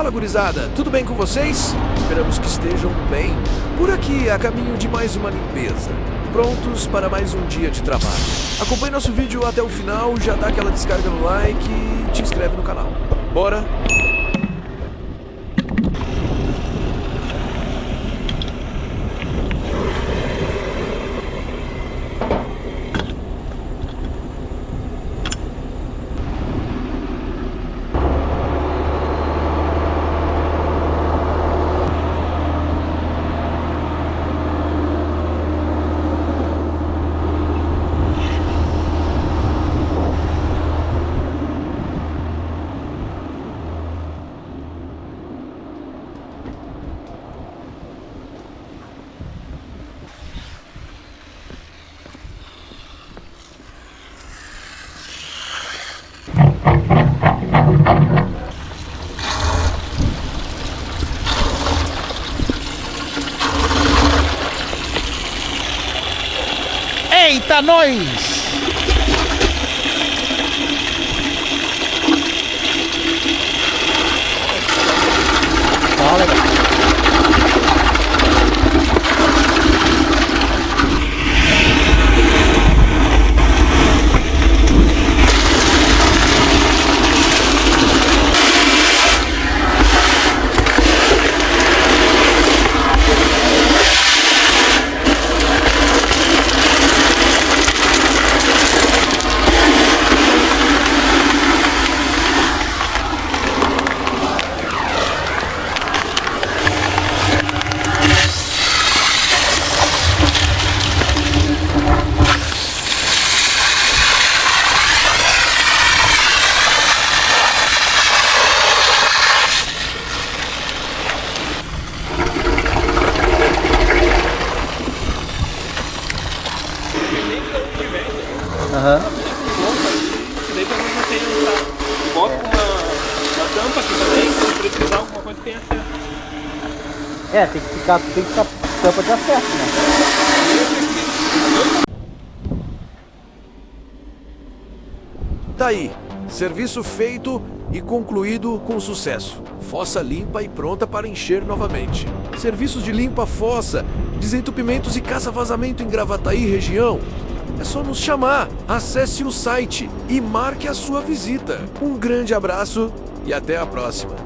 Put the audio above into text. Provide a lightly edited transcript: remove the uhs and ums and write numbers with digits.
Fala, gurizada, tudo bem com vocês? Esperamos que estejam bem. Por aqui, a caminho de mais uma limpeza. Prontos para mais um dia de trabalho. Acompanhe nosso vídeo até o final, já dá aquela descarga no like e te inscreve no canal. Bora? Eita, nós! Que daí também não tem bota uma tampa aqui também, se precisar alguma coisa tem acesso. É, tem que ficar tampa de acesso, né? Tá aí, serviço feito e concluído com sucesso. Fossa limpa e pronta para encher novamente. Serviços de limpa-fossa, desentupimentos e caça-vazamento em Gravataí região. É só nos chamar, acesse o site e marque a sua visita. Um grande abraço e até a próxima.